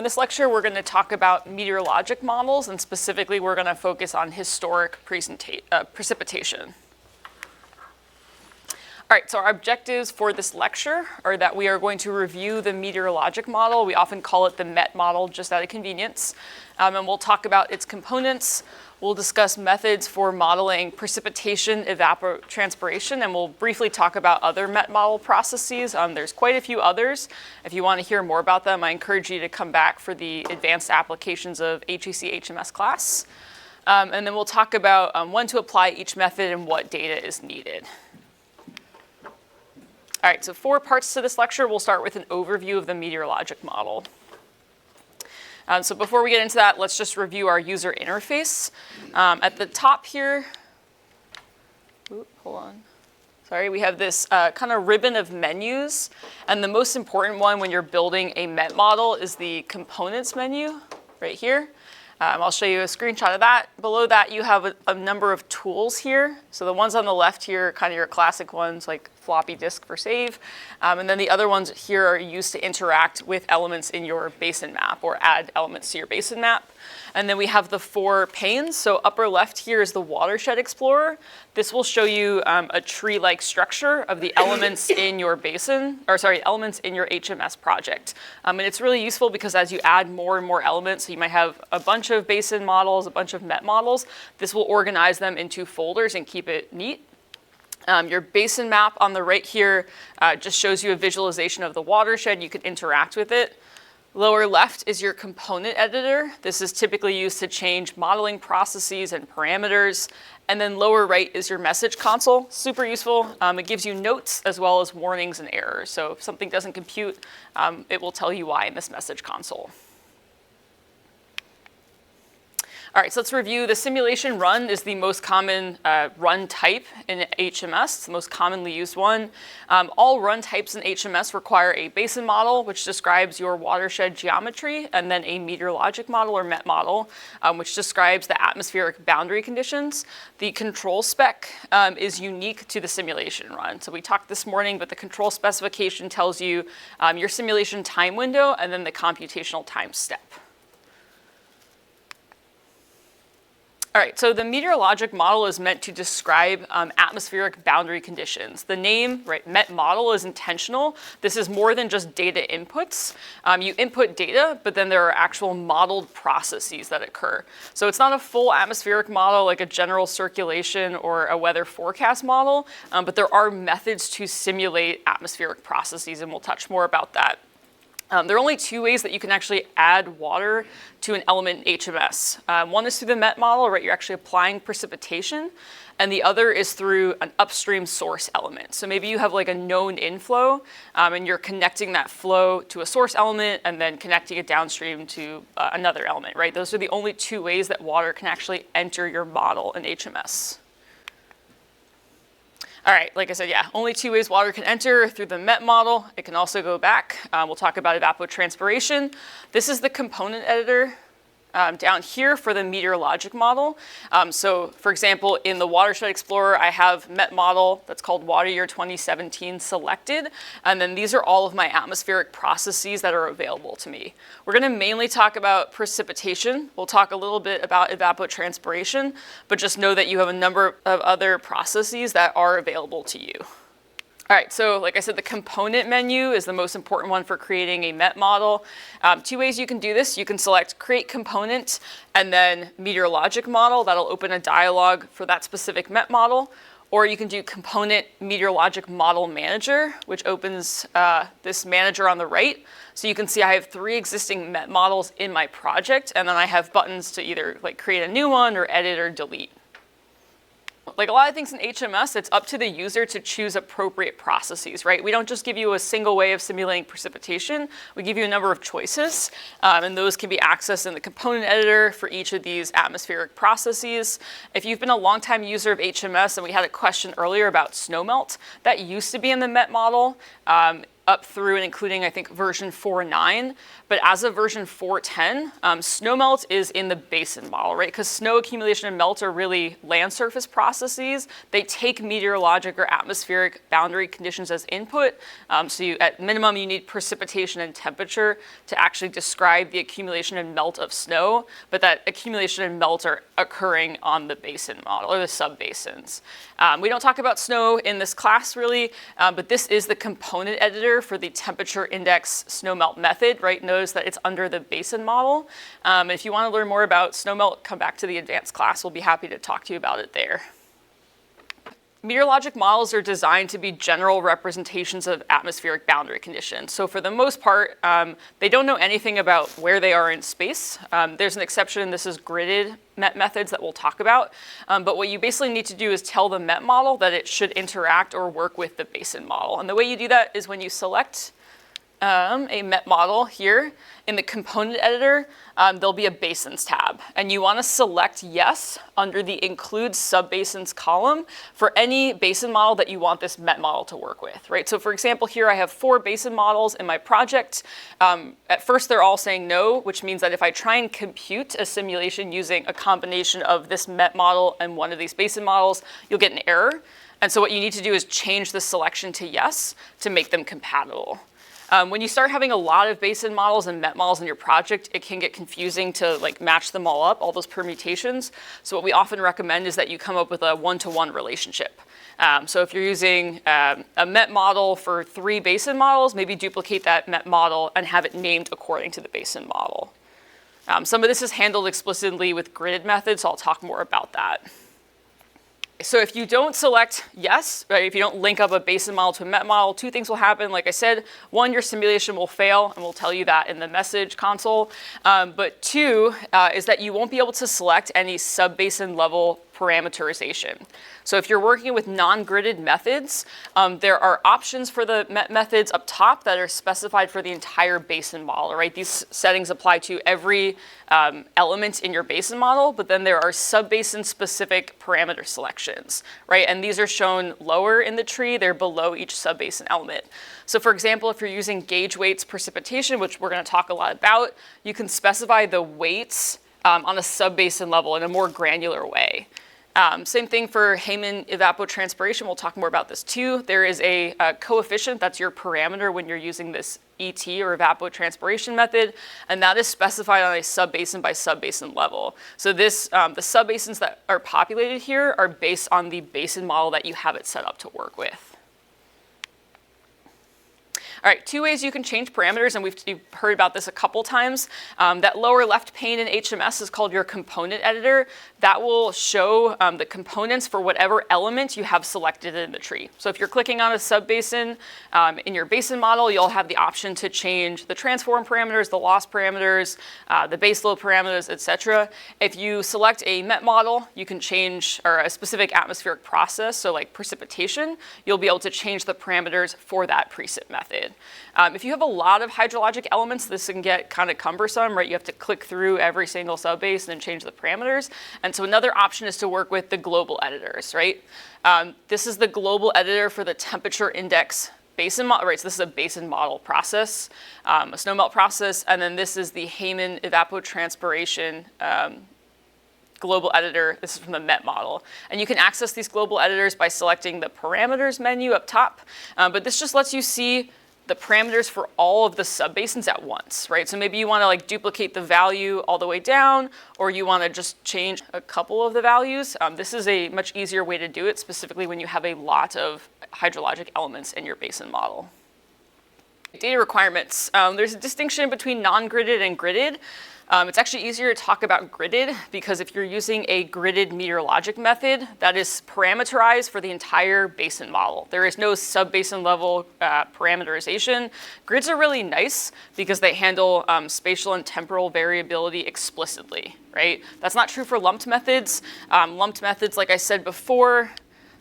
in this lecture, we're going to talk about meteorologic models, and specifically, we're going to focus on historic precipitation. All right, so our objectives for this lecture are that we are going to review the meteorologic model. We often call it the MET model, just out of convenience. And we'll talk about its components. We'll discuss methods for modeling precipitation, evapotranspiration, and we'll briefly talk about other MET model processes. There's quite a few others. If you want to hear more about them, I encourage you to come back for the advanced applications of HEC-HMS class. And then we'll talk about when to apply each method and what data is needed. All right, so 4 parts to this lecture. We'll start with an overview of the meteorologic model. So before we get into that, let's just review our user interface. At the top here, hold on. Sorry, we have this kind of ribbon of menus. And the most important one when you're building a MET model is the components menu right here. I'll show you a screenshot of that. Below that, you have a number of tools here. So the ones on the left here are kind of your classic ones, like floppy disk for save. And then the other ones here are used to interact with elements in your basin map or add elements to your basin map. And then we have the 4 panes. So upper left here is the Watershed Explorer. This will show you a tree-like structure of the elements in your basin, or sorry, elements in your HMS project. And it's really useful because as you add more and more elements, so you might have a bunch of basin models, a bunch of MET models, this will organize them into folders and keep it neat. Your basin map on the right here just shows you a visualization of the watershed. You can interact with it. Lower left is your component editor. This is typically used to change modeling processes and parameters. And then lower right is your message console. Super useful. It gives you notes as well as warnings and errors. So if something doesn't compute, it will tell you why in this message console. All right, so let's review. The simulation run is the most common run type in HMS. It's the most commonly used one. All run types in HMS require a basin model, which describes your watershed geometry, and then a meteorologic model or MET model, which describes the atmospheric boundary conditions. The control spec is unique to the simulation run. So we talked this morning, but the control specification tells you your simulation time window and then the computational time step. All right, so the meteorologic model is meant to describe atmospheric boundary conditions. The name, right, MET model is intentional. This is more than just data inputs. You input data, but then there are actual modeled processes that occur. So it's not a full atmospheric model like a general circulation or a weather forecast model, but there are methods to simulate atmospheric processes, and we'll touch more about that. There are only 2 ways that you can actually add water to an element in HMS. One is through the MET model, right? You're actually applying precipitation. And the other is through an upstream source element. So maybe you have like a known inflow, and you're connecting that flow to a source element and then connecting it downstream to another element, right? Those are the only 2 ways that water can actually enter your model in HMS. All right, like I said, yeah, only 2 ways water can enter through the MET model. It can also go back. We'll talk about evapotranspiration. This is the component editor down here for the meteorologic model. So for example, in the Watershed Explorer, I have MET model that's called Water Year 2017 selected. And then these are all of my atmospheric processes that are available to me. We're going to mainly talk about precipitation. We'll talk a little bit about evapotranspiration, but just know that you have a number of other processes that are available to you. All right, so like I said, the component menu is the most important one for creating a MET model. 2 ways you can do this. You can select Create Component and then Meteorologic Model. That'll open a dialog for that specific MET model. Or you can do Component Meteorologic Model Manager, which opens this manager on the right. So you can see I have 3 existing MET models in my project, and then I have buttons to either like create a new one or edit or delete. Like a lot of things in HMS, it's up to the user to choose appropriate processes, right? We don't just give you a single way of simulating precipitation. We give you a number of choices, and those can be accessed in the component editor for each of these atmospheric processes. If you've been a longtime user of HMS, and we had a question earlier about snowmelt, that used to be in the MET model. up through and including, I think, version 4.9. But as of version 4.10, snowmelt is in the basin model, right? Because snow accumulation and melt are really land surface processes. They take meteorologic or atmospheric boundary conditions as input. So at minimum, you need precipitation and temperature to actually describe the accumulation and melt of snow. But that accumulation and melt are occurring on the basin model or the subbasins. We don't talk about snow in this class really, but this is the component editor for the temperature index snowmelt method, right? Notice that it's under the basin model. If you want to learn more about snowmelt, come back to the advanced class. We'll be happy to talk to you about it there. Meteorologic models are designed to be general representations of atmospheric boundary conditions. So for the most part, they don't know anything about where they are in space. There's an exception, this is gridded MET methods that we'll talk about. But what you basically need to do is tell the MET model that it should interact or work with the basin model. And the way you do that is when you select a MET model here in the component editor, there'll be a basins tab. And you want to select yes under the include subbasins column for any basin model that you want this MET model to work with, right? So for example, here I have 4 basin models in my project. At first they're all saying no, which means that if I try and compute a simulation using a combination of this MET model and one of these basin models, you'll get an error. And so what you need to do is change the selection to yes to make them compatible. When you start having a lot of basin models and MET models in your project, it can get confusing to like match them all up, all those permutations. So what we often recommend is that you come up with a one-to-one relationship. So if you're using a MET model for 3 basin models, maybe duplicate that MET model and have it named according to the basin model. Some of this is handled explicitly with gridded methods, so I'll talk more about that. So if you don't select yes, right, if you don't link up a basin model to a MET model, 2 things will happen. Like I said, 1, your simulation will fail, and we'll tell you that in the message console. But 2 is that you won't be able to select any subbasin level parameterization. So if you're working with non-gridded methods, there are options for the methods up top that are specified for the entire basin model, right? These settings apply to every element in your basin model, but then there are subbasin specific parameter selections, right? And these are shown lower in the tree, they're below each subbasin element. So for example, if you're using gauge weights precipitation, which we're gonna talk a lot about, you can specify the weights on a subbasin level in a more granular way. Same thing for Heyman evapotranspiration. We'll talk more about this too. There is a coefficient that's your parameter when you're using this ET or evapotranspiration method, and that is specified on a subbasin by subbasin level. So this, the subbasins that are populated here are based on the basin model that you have it set up to work with. All right, 2 ways you can change parameters, and you've heard about this a couple times. That lower left pane in HMS is called your component editor. That will show the components for whatever element you have selected in the tree. So if you're clicking on a subbasin in your basin model, you'll have the option to change the transform parameters, the loss parameters, the base load parameters, etc. If you select a MET model, you can change, or a specific atmospheric process, so like precipitation, you'll be able to change the parameters for that precip method. If you have a lot of hydrologic elements, this can get kind of cumbersome, right? You have to click through every single subbase and then change the parameters. And so another option is to work with the global editors, right? This is the global editor for the temperature index basin model, right? So this is a basin model process, a snowmelt process, and then this is the Heyman evapotranspiration global editor. This is from the MET model. And you can access these global editors by selecting the parameters menu up top, but this just lets you see the parameters for all of the subbasins at once, right? So maybe you want to like duplicate the value all the way down, or you want to just change a couple of the values. This is a much easier way to do it, specifically when you have a lot of hydrologic elements in your basin model. Data requirements. There's a distinction between non-gridded and gridded. It's actually easier to talk about gridded because if you're using a gridded meteorologic method, that is parameterized for the entire basin model. There is no subbasin level parameterization. Grids are really nice because they handle spatial and temporal variability explicitly, right? That's not true for lumped methods. Lumped methods, like I said before,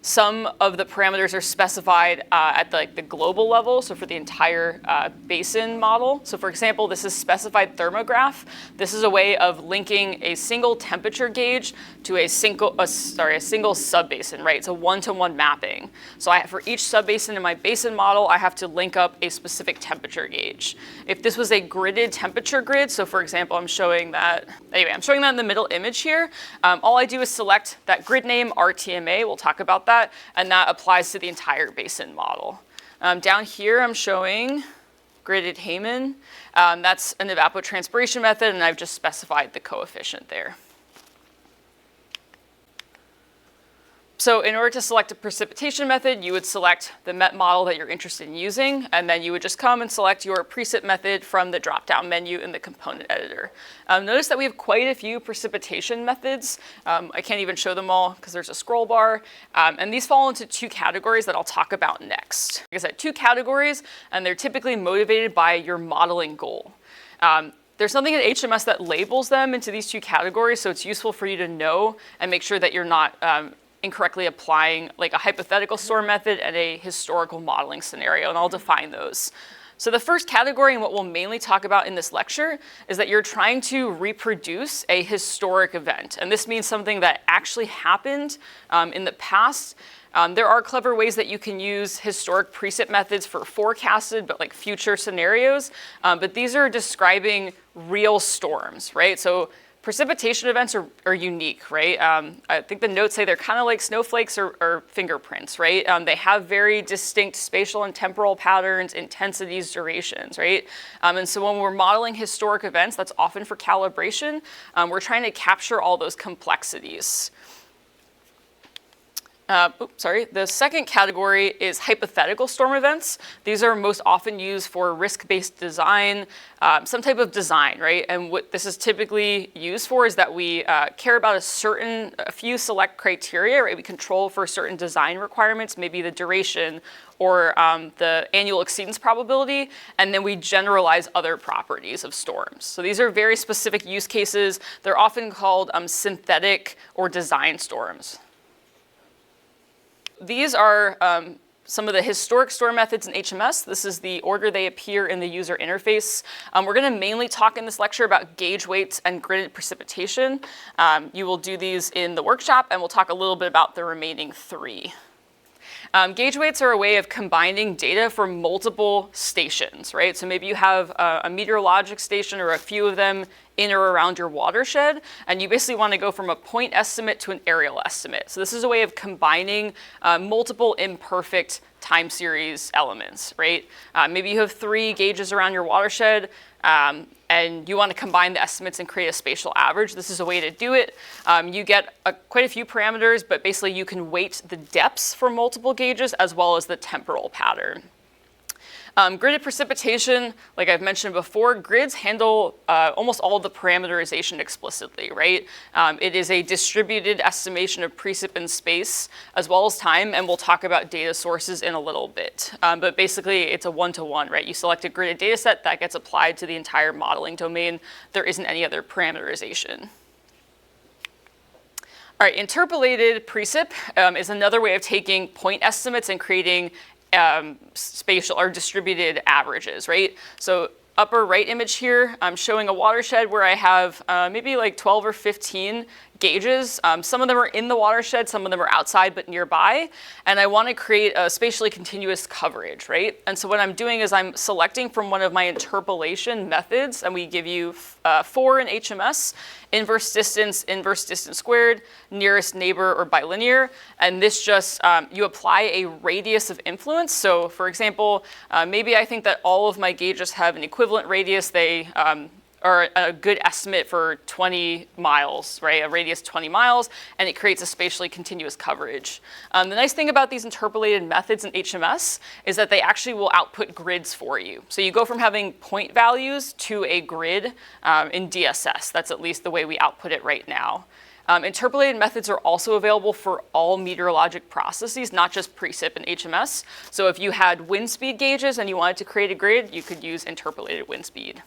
Some of the parameters are specified at the global level, so for the entire basin model. So for example, this is specified thermograph. This is a way of linking a single temperature gauge to a single subbasin, right? It's a one-to-one mapping. So for each subbasin in my basin model, I have to link up a specific temperature gauge. If this was a gridded temperature grid, so for example, I'm showing that in the middle image here. All I do is select that grid name, RTMA, we'll talk about that, and that applies to the entire basin model. Down here, I'm showing gridded Hayman. That's an evapotranspiration method, and I've just specified the coefficient there. So in order to select a precipitation method, you would select the MET model that you're interested in using, and then you would just come and select your precip method from the drop-down menu in the component editor. Notice that we have quite a few precipitation methods. I can't even show them all because there's a scroll bar. And these fall into two categories that I'll talk about next. Like I said, two categories, and they're typically motivated by your modeling goal. There's something in HMS that labels them into these two categories, so it's useful for you to know and make sure that you're not incorrectly applying like a hypothetical storm method and a historical modeling scenario, and I'll define those. So the first category, and what we'll mainly talk about in this lecture, is that you're trying to reproduce a historic event. And this means something that actually happened in the past. There are clever ways that you can use historic precip methods for forecasted, but like future scenarios. But these are describing real storms, right? So precipitation events are unique, right? I think the notes say they're kind of like snowflakes or fingerprints, right? They have very distinct spatial and temporal patterns, intensities, durations, right? And so when we're modeling historic events, that's often for calibration, we're trying to capture all those complexities. The second category is hypothetical storm events. These are most often used for risk-based design, some type of design, right? And what this is typically used for is that we care about a few select criteria, right? We control for certain design requirements, maybe the duration or the annual exceedance probability, and then we generalize other properties of storms. So these are very specific use cases. They're often called synthetic or design storms. These are some of the historic storm methods in HMS. This is the order they appear in the user interface. We're going to mainly talk in this lecture about gauge weights and gridded precipitation. You will do these in the workshop, and we'll talk a little bit about the remaining three. Gauge weights are a way of combining data from multiple stations, right? So maybe you have a meteorologic station or a few of them in or around your watershed, and you basically want to go from a point estimate to an aerial estimate. So this is a way of combining multiple imperfect time series elements, right? Maybe you have 3 gauges around your watershed, and you want to combine the estimates and create a spatial average. This is a way to do it. You get quite a few parameters, but basically you can weight the depths for multiple gauges as well as the temporal pattern. Gridded precipitation, like I've mentioned before, grids handle almost all of the parameterization explicitly, right? It is a distributed estimation of precip in space as well as time, and we'll talk about data sources in a little bit. But basically, it's a one-to-one, right? You select a gridded data set that gets applied to the entire modeling domain. There isn't any other parameterization. All right, interpolated precip is another way of taking point estimates and creating spatial or distributed averages, right? So upper right image here, I'm showing a watershed where I have maybe like 12 or 15 gauges. Some of them are in the watershed, some of them are outside but nearby, and I want to create a spatially continuous coverage, right? And so what I'm doing is I'm selecting from one of my interpolation methods, and we give you 4 in HMS, inverse distance squared, nearest neighbor, or bilinear, and this just, you apply a radius of influence. So for example, maybe I think that all of my gauges have an equivalent radius. They are a good estimate for 20 miles, right? A radius 20 miles, and it creates a spatially continuous coverage. The nice thing about these interpolated methods in HMS is that they actually will output grids for you. So you go from having point values to a grid in DSS. That's at least the way we output it right now. Interpolated methods are also available for all meteorologic processes, not just precip and HMS. So if you had wind speed gauges and you wanted to create a grid, you could use interpolated wind speed.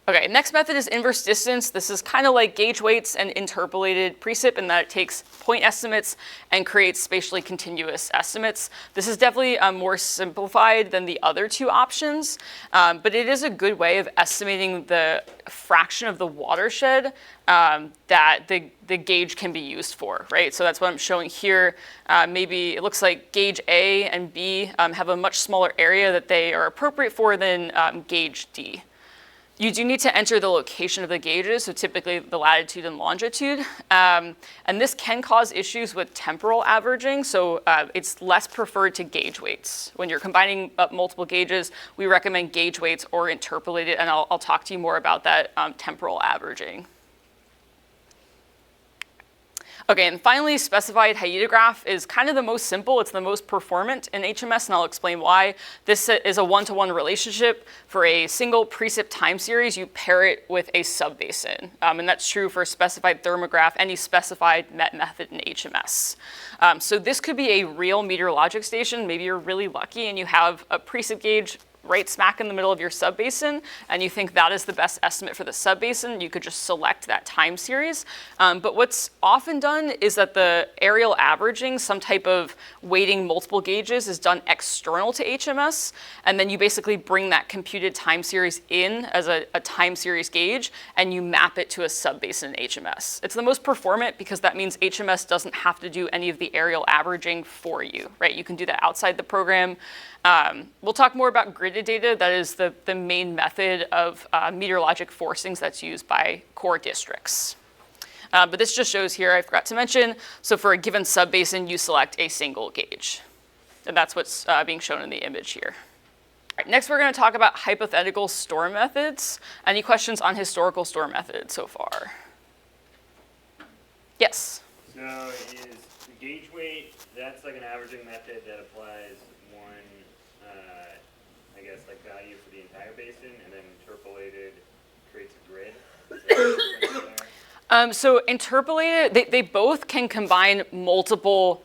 Okay, next method is inverse distance. This is kind of like gauge weights and interpolated precip in that it takes point estimates and creates spatially continuous estimates. This is definitely more simplified than the other two options, but it is a good way of estimating the fraction of the watershed that the gauge can be used for, right? So that's what I'm showing here. Maybe it looks like gauge A and B have a much smaller area that they are appropriate for than gauge D. You do need to enter the location of the gauges, so typically the latitude and longitude. And this can cause issues with temporal averaging, so it's less preferred to gauge weights. When you're combining up multiple gauges, we recommend gauge weights or interpolated, and I'll talk to you more about that temporal averaging. Okay, and finally, specified hyetograph is kind of the most simple. It's the most performant in HMS, and I'll explain why. This is a one-to-one relationship. For a single precip time series, you pair it with a subbasin. And that's true for a specified thermograph, any specified MET method in HMS. So this could be a real meteorologic station. Maybe you're really lucky and you have a precip gauge right smack in the middle of your subbasin, and you think that is the best estimate for the subbasin, you could just select that time series. But what's often done is that the aerial averaging, some type of weighting multiple gauges, is done external to HMS, and then you basically bring that computed time series in as a time series gauge, and you map it to a subbasin in HMS. It's the most performant because that means HMS doesn't have to do any of the aerial averaging for you, right? You can do that outside the program. We'll talk more about gridded data. That is the main method of meteorologic forcings that's used by core districts. But this just shows here, I forgot to mention, so for a given subbasin, you select a single gauge. And that's what's being shown in the image here. All right, next, we're going to talk about hypothetical storm methods. Any questions on historical storm methods so far? Yes? So is the gauge weight, that's like an averaging method that applies one, I guess, like value for the entire basin, and then interpolated creates a grid? So interpolated, they both can combine multiple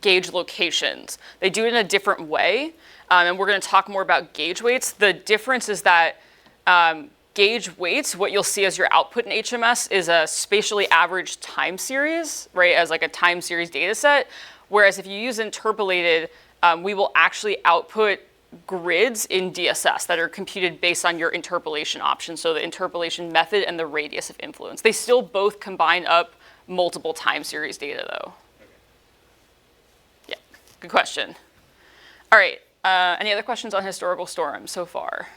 gauge locations. They do it in a different way, and we're going to talk more about gauge weights. The difference is that gauge weights, what you'll see as your output in HMS is a spatially averaged time series, right, as like a time series data set, whereas if you use interpolated, we will actually output grids in DSS that are computed based on your interpolation option, so the interpolation method and the radius of influence. They still both combine up multiple time series data, though. Yeah, good question. All right, any other questions on historical storms so far?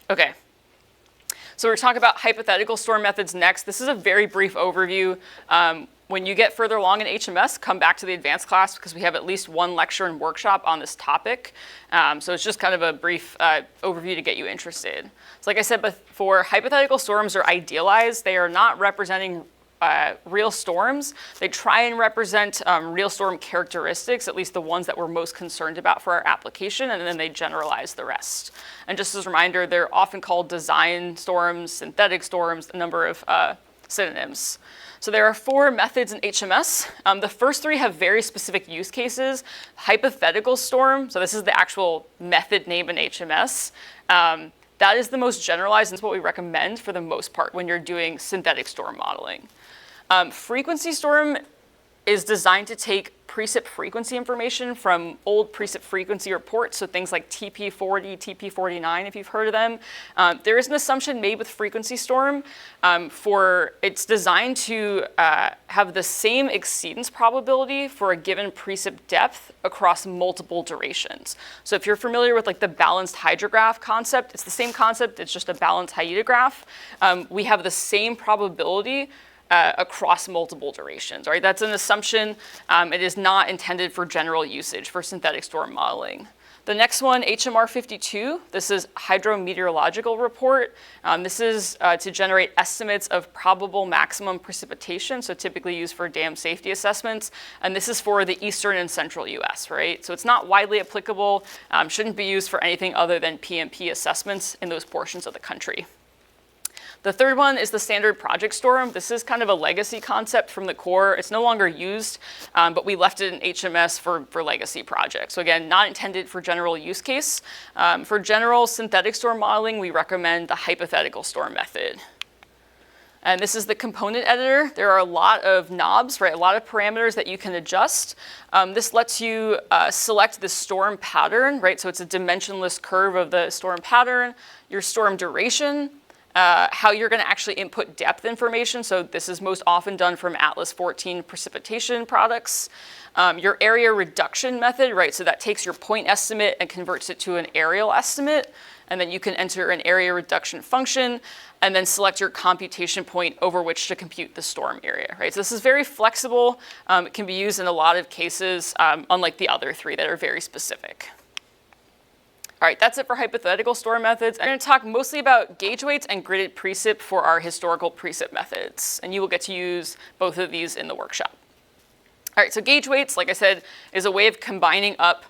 Okay. So we're talking about hypothetical storm methods next. This is a very brief overview. When you get further along in HMS, come back to the advanced class because we have at least one lecture and workshop on this topic. So it's just kind of a brief overview to get you interested. So like I said before, hypothetical storms are idealized. They are not representing real storms. They try and represent real storm characteristics, at least the ones that we're most concerned about for our application, and then they generalize the rest. And just as a reminder, they're often called design storms, synthetic storms, a number of synonyms. So there are 4 methods in HMS. The first 3 have very specific use cases. Hypothetical storm, so this is the actual method name in HMS. That is the most generalized, and it's what we recommend for the most part when you're doing synthetic storm modeling. Frequency storm is designed to take precip frequency information from old precip frequency reports, so things like TP40, TP49, if you've heard of them. There is an assumption made with frequency storm it's designed to have the same exceedance probability for a given precip depth across multiple durations. So if you're familiar with like the balanced hydrograph concept, it's the same concept, it's just a balanced hyetograph. We have the same probability across multiple durations, right? That's an assumption. It is not intended for general usage for synthetic storm modeling. The next one, HMR 52, this is hydrometeorological report. This is to generate estimates of probable maximum precipitation, so typically used for dam safety assessments. And this is for the eastern and central US, right? So it's not widely applicable, shouldn't be used for anything other than PMP assessments in those portions of the country. The third one is the standard project storm. This is kind of a legacy concept from the Corps. It's no longer used, but we left it in HMS for legacy projects. So again, not intended for general use case. For general synthetic storm modeling, we recommend the hypothetical storm method. And this is the component editor. There are a lot of knobs, right? A lot of parameters that you can adjust. This lets you select the storm pattern, right? So it's a dimensionless curve of the storm pattern, your storm duration, how you're going to actually input depth information. So this is most often done from Atlas 14 precipitation products. Your area reduction method, right? So that takes your point estimate and converts it to an areal estimate. And then you can enter an area reduction function and then select your computation point over which to compute the storm area, right? So this is very flexible. It can be used in a lot of cases, unlike the other three that are very specific. All right, that's it for hypothetical storm methods. I'm going to talk mostly about gauge weights and gridded precip for our historical precip methods. And you will get to use both of these in the workshop. All right, so gauge weights, like I said, is a way of combining up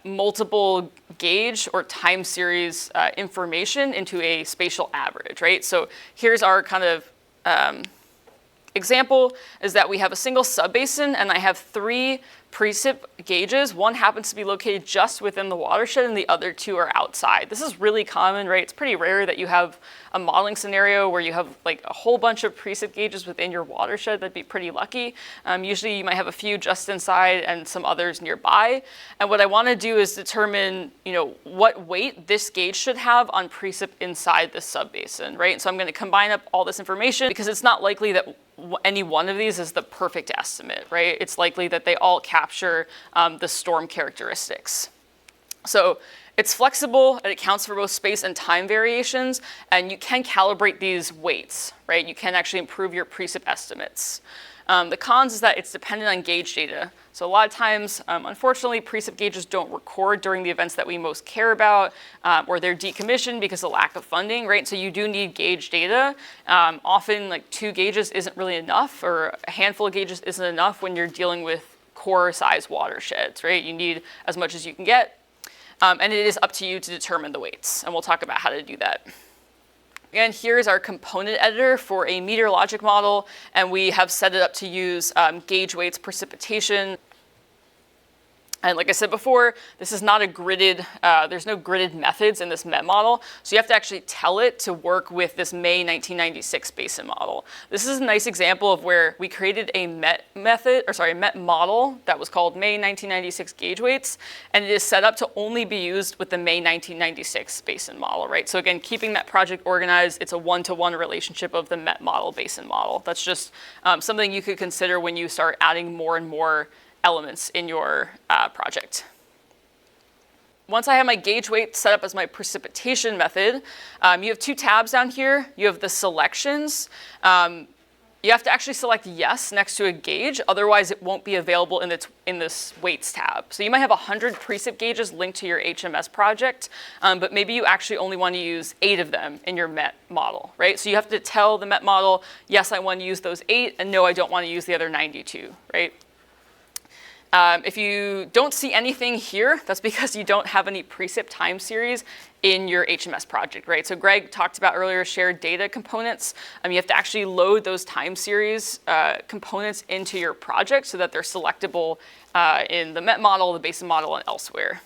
multiple gauge or time series information into a spatial average, right? So here's our kind of example is that we have a single subbasin and I have 3 precip gauges. One happens to be located just within the watershed and the other 2 are outside. This is really common, right? It's pretty rare that you have a modeling scenario where you have like a whole bunch of precip gauges within your watershed. That'd be pretty lucky. Usually you might have a few just inside and some others nearby. And what I want to do is determine, what weight this gauge should have on precip inside the subbasin, right? And so I'm going to combine up all this information because it's not likely that any one of these is the perfect estimate, right? It's likely that they all capture the storm characteristics. So it's flexible, it accounts for both space and time variations, and you can calibrate these weights, right? You can actually improve your precip estimates. The cons is that it's dependent on gauge data. So a lot of times, unfortunately, precip gauges don't record during the events that we most care about, or they're decommissioned because of lack of funding, right? So you do need gauge data. Often, like 2 gauges isn't really enough, or a handful of gauges isn't enough when you're dealing with core-sized watersheds, right? You need as much as you can get, and it is up to you to determine the weights, and we'll talk about how to do that. Again, here's our component editor for a meteorologic model, and we have set it up to use gauge weights, precipitation. And like I said before, this is not a gridded, there's no gridded methods in this MET model, so you have to actually tell it to work with this May 1996 basin model. This is a nice example of where we created a MET model that was called May 1996 gauge weights, and it is set up to only be used with the May 1996 basin model, right? So again, keeping that project organized, it's a one-to-one relationship of the MET model, basin model. That's just something you could consider when you start adding more and more elements in your project. Once I have my gauge weight set up as my precipitation method, you have 2 tabs down here. You have the selections. You have to actually select yes next to a gauge, otherwise it won't be available in this weights tab. So you might have 100 precip gauges linked to your HMS project, but maybe you actually only want to use 8 of them in your MET model, right? So you have to tell the MET model, yes, I want to use those 8, and no, I don't want to use the other 92, right? If you don't see anything here, that's because you don't have any precip time series in your HMS project, right? So Greg talked about earlier shared data components. You have to actually load those time series components into your project so that they're selectable in the MET model, the basin model, and elsewhere.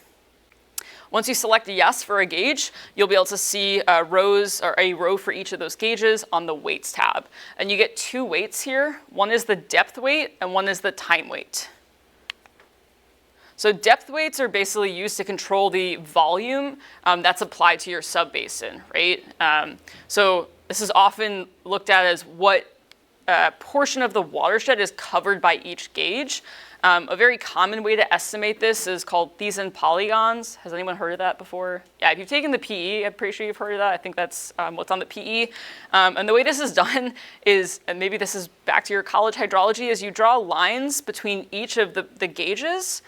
Once you select a yes for a gauge, you'll be able to see rows or a row for each of those gauges on the weights tab. And you get 2 weights here. One is the depth weight and one is the time weight. So depth weights are basically used to control the volume that's applied to your subbasin, right? So this is often looked at as what portion of the watershed is covered by each gauge. A very common way to estimate this is called Thiessen polygons. Has anyone heard of that before? Yeah, if you've taken the PE, I'm pretty sure you've heard of that. I think that's what's on the PE. And the way this is done is, and maybe this is back to your college hydrology, is you draw lines between each of the gauges,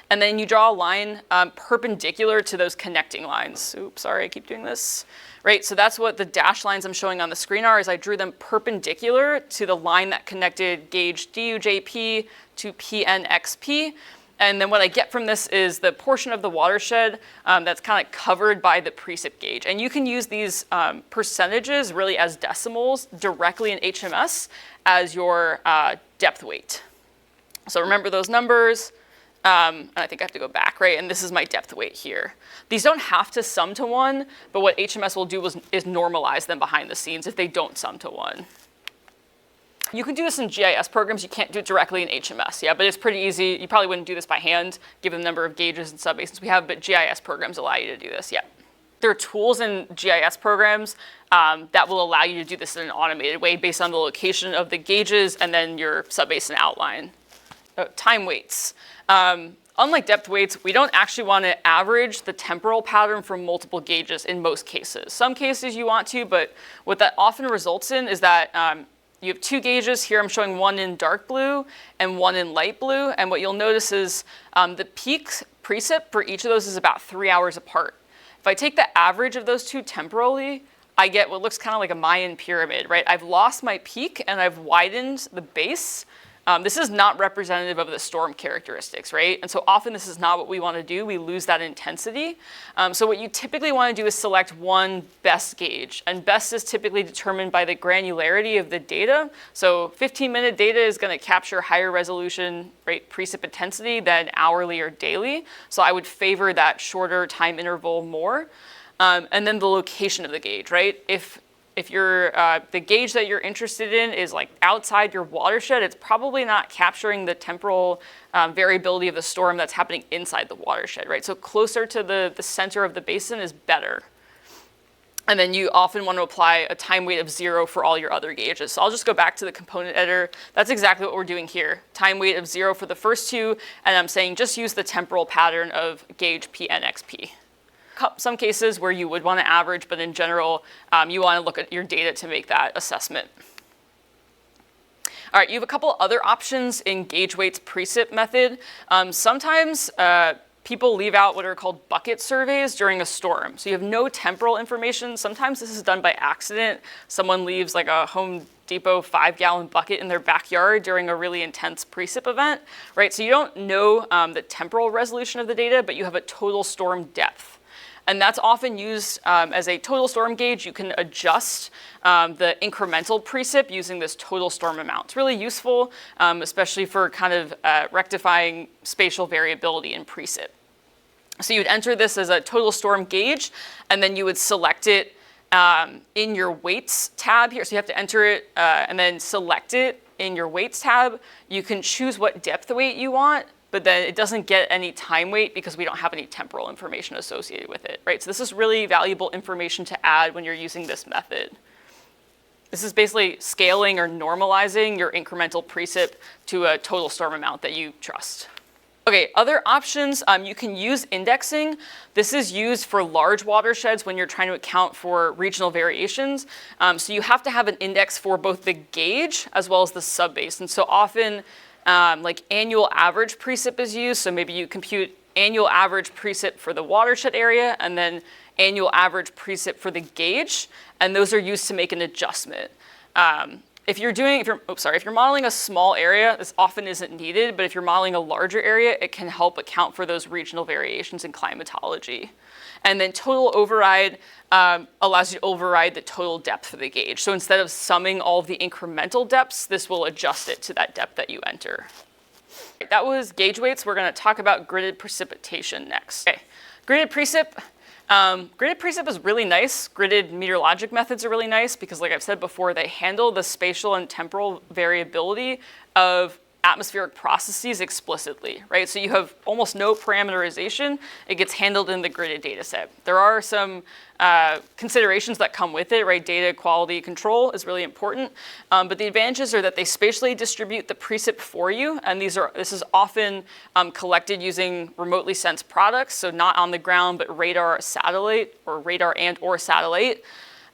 and then you draw a line perpendicular to those connecting lines. Oops, sorry, I keep doing this. Right, so that's what the dashed lines I'm showing on the screen are, is I drew them perpendicular to the line that connected gauge DUJP to PNXP. And then what I get from this is the portion of the watershed that's kind of covered by the precip gauge. And you can use these percentages really as decimals directly in HMS as your depth weight. So remember those numbers. And I think I have to go back, right? And this is my depth weight here. These don't have to sum to 1, but what HMS will do is normalize them behind the scenes if they don't sum to 1. You can do this in GIS programs. You can't do it directly in HMS, yeah, but it's pretty easy. You probably wouldn't do this by hand, given the number of gauges and subbasins we have, but GIS programs allow you to do this, yeah. There are tools in GIS programs that will allow you to do this in an automated way based on the location of the gauges and then your subbasin outline. Time weights. Unlike depth weights, we don't actually want to average the temporal pattern from multiple gauges in most cases. Some cases you want to, but what that often results in is that you have 2 gauges. Here I'm showing one in dark blue and one in light blue. And what you'll notice is the peak precip for each of those is about 3 hours apart. If I take the average of those 2 temporally, I get what looks kind of like a Mayan pyramid, right? I've lost my peak and I've widened the base. This is not representative of the storm characteristics, right? And so often this is not what we want to do. We lose that intensity. So what you typically want to do is select one best gauge. And best is typically determined by the granularity of the data. So 15-minute data is going to capture higher resolution, right, precip intensity than hourly or daily. So I would favor that shorter time interval more. And then the location of the gauge, right? If the gauge that you're interested in is like outside your watershed, it's probably not capturing the temporal variability of the storm that's happening inside the watershed, right? So closer to the center of the basin is better. And then you often want to apply a time weight of 0 for all your other gauges. So I'll just go back to the component editor. That's exactly what we're doing here. Time weight of 0 for the first 2, and I'm saying just use the temporal pattern of gauge PNXP. Some cases where you would want to average, but in general, you want to look at your data to make that assessment. All right, you have a couple other options in gauge weights precip method. Sometimes people leave out what are called bucket surveys during a storm. So you have no temporal information. Sometimes this is done by accident. Someone leaves like a Home Depot 5-gallon bucket in their backyard during a really intense precip event, right? So you don't know the temporal resolution of the data, but you have a total storm depth. And that's often used as a total storm gauge. You can adjust the incremental precip using this total storm amount. It's really useful, especially for kind of rectifying spatial variability in precip. So you'd enter this as a total storm gauge, and then you would select it in your weights tab here. So you have to enter it and then select it in your weights tab. You can choose what depth weight you want, but then it doesn't get any time weight because we don't have any temporal information associated with it, right? So this is really valuable information to add when you're using this method. This is basically scaling or normalizing your incremental precip to a total storm amount that you trust. Okay, other options, you can use indexing. This is used for large watersheds when you're trying to account for regional variations. So you have to have an index for both the gauge as well as the subbasin. So often, like annual average precip is used. So maybe you compute annual average precip for the watershed area and then annual average precip for the gauge. And those are used to make an adjustment. If you're modeling a small area, this often isn't needed, but if you're modeling a larger area, it can help account for those regional variations in climatology. And then total override allows you to override the total depth of the gauge. So instead of summing all of the incremental depths, this will adjust it to that depth that you enter. That was gauge weights. We're going to talk about gridded precipitation next. Okay. Gridded precip. Gridded precip is really nice. Gridded meteorologic methods are really nice because, like I've said before, they handle the spatial and temporal variability of atmospheric processes explicitly, right? So you have almost no parameterization. It gets handled in the gridded data set. There are some considerations that come with it, right? Data quality control is really important, but the advantages are that they spatially distribute the precip for you, and this is often collected using remotely sensed products, so not on the ground, but radar, satellite, or radar and or satellite.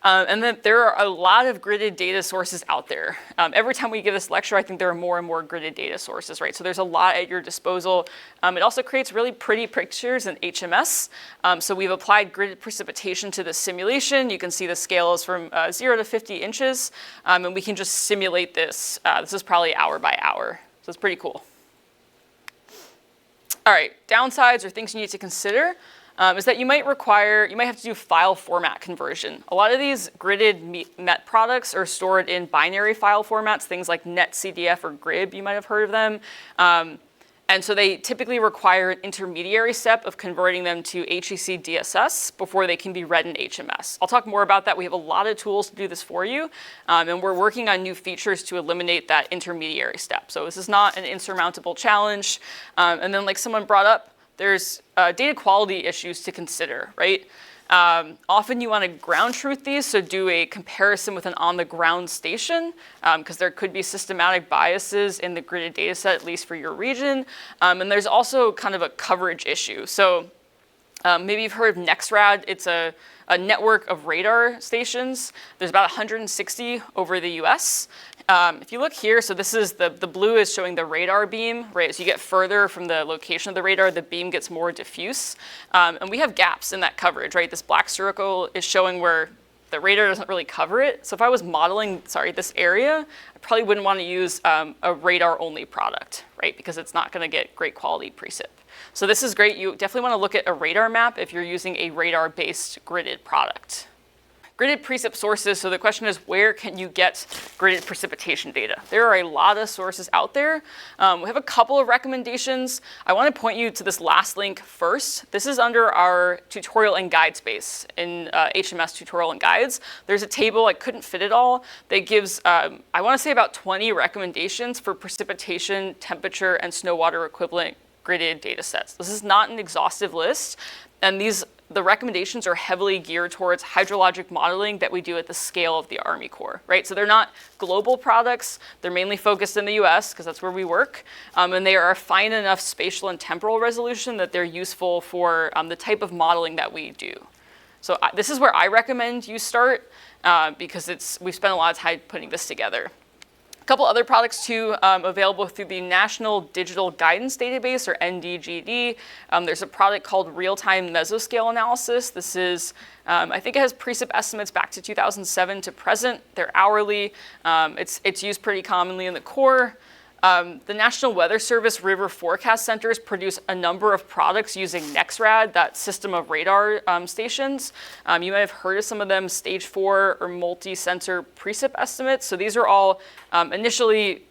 And then there are a lot of gridded data sources out there. Every time we give this lecture, I think there are more and more gridded data sources, right? So there's a lot at your disposal. It also creates really pretty pictures in HMS. So we've applied gridded precipitation to the simulation. You can see the scale is from 0 to 50 inches, and we can just simulate this. This is probably hour by hour, so it's pretty cool. All right, downsides or things you need to consider is that you might have to do file format conversion. A lot of these gridded MET products are stored in binary file formats, things like netcdf or grib, you might have heard of them. And so they typically require an intermediary step of converting them to HEC DSS before they can be read in HMS. I'll talk more about that. We have a lot of tools to do this for you, and we're working on new features to eliminate that intermediary step. So this is not an insurmountable challenge. And then like someone brought up, there's data quality issues to consider, right? Often you want to ground truth these, so do a comparison with an on-the-ground station, because there could be systematic biases in the gridded data set, at least for your region. And there's also kind of a coverage issue. So maybe you've heard of NexRad. It's a network of radar stations. There's about 160 over the US. If you look here, so this is the blue is showing the radar beam, right? As you get further from the location of the radar, the beam gets more diffuse. And we have gaps in that coverage, right? This black circle is showing where the radar doesn't really cover it. So if I was modeling, this area, I probably wouldn't want to use a radar-only product, right? Because it's not going to get great quality precip. So this is great. You definitely want to look at a radar map if you're using a radar-based gridded product. Gridded precip sources, so the question is, where can you get gridded precipitation data? There are a lot of sources out there. We have a couple of recommendations. I want to point you to this last link first. This is under our tutorial and guide space in HMS tutorial and guides. There's a table, I couldn't fit it all, that gives, I want to say about 20 recommendations for precipitation, temperature, and snow water equivalent gridded data sets. This is not an exhaustive list, and the recommendations are heavily geared towards hydrologic modeling that we do at the scale of the Army Corps, right? So they're not global products. They're mainly focused in the US because that's where we work. And they are fine enough spatial and temporal resolution that they're useful for the type of modeling that we do. So this is where I recommend you start because we've spent a lot of time putting this together. A couple other products too available through the National Digital Guidance Database, or NDGD. There's a product called Real-Time Mesoscale Analysis. This is, I think it has precip estimates back to 2007 to present. They're hourly. It's used pretty commonly in the Corps. The National Weather Service River Forecast Centers produce a number of products using NexRad, that system of radar stations. You might have heard of some of them, stage 4 or multi-sensor precip estimates. So these are all initially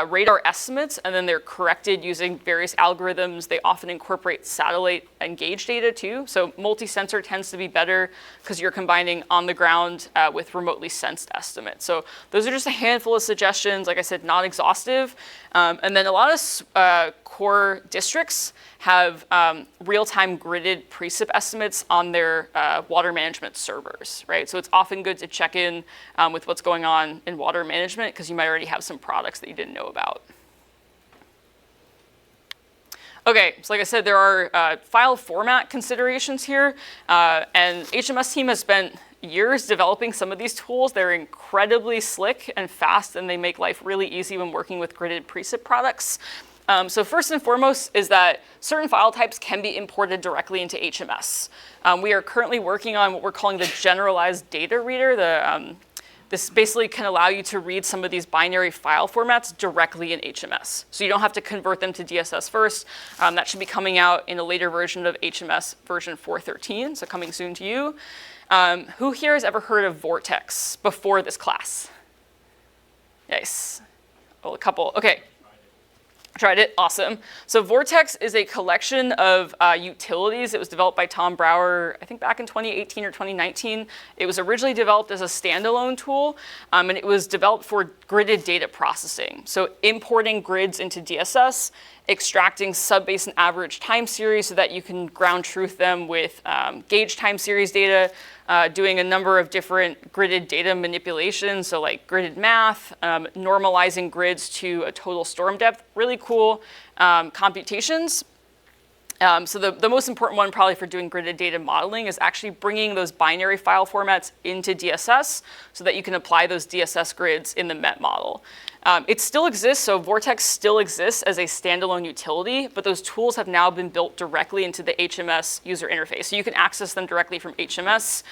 radar estimates, and then they're corrected using various algorithms. They often incorporate satellite and gauge data too. So multi-sensor tends to be better because you're combining on the ground with remotely sensed estimates. So those are just a handful of suggestions. Like I said, not exhaustive. And then a lot of Corps districts have real-time gridded precip estimates on their water management servers, right? So it's often good to check in with what's going on in water management because you might already have some products that you didn't know about. Okay, so like I said, there are file format considerations here, and HMS team has spent years developing some of these tools. They're incredibly slick and fast, and they make life really easy when working with gridded precip products. So first and foremost is that certain file types can be imported directly into HMS. We are currently working on what we're calling the generalized data reader. This basically can allow you to read some of these binary file formats directly in HMS. So you don't have to convert them to DSS first. That should be coming out in a later version of HMS version 4.13, so coming soon to you. Who here has ever heard of Vortex before this class? Nice. Oh, a couple. Okay. Tried it, awesome. So Vortex is a collection of utilities. It was developed by Tom Brower, I think back in 2018 or 2019. It was originally developed as a standalone tool, and it was developed for gridded data processing. So importing grids into DSS, extracting sub-basin average time series so that you can ground truth them with gauge time series data, doing a number of different gridded data manipulations, so like gridded math, normalizing grids to a total storm depth, really cool computations. So the most important one probably for doing gridded data modeling is actually bringing those binary file formats into DSS so that you can apply those DSS grids in the MET model. It still exists, so Vortex still exists as a standalone utility, but those tools have now been built directly into the HMS user interface. So you can access them directly from HMS,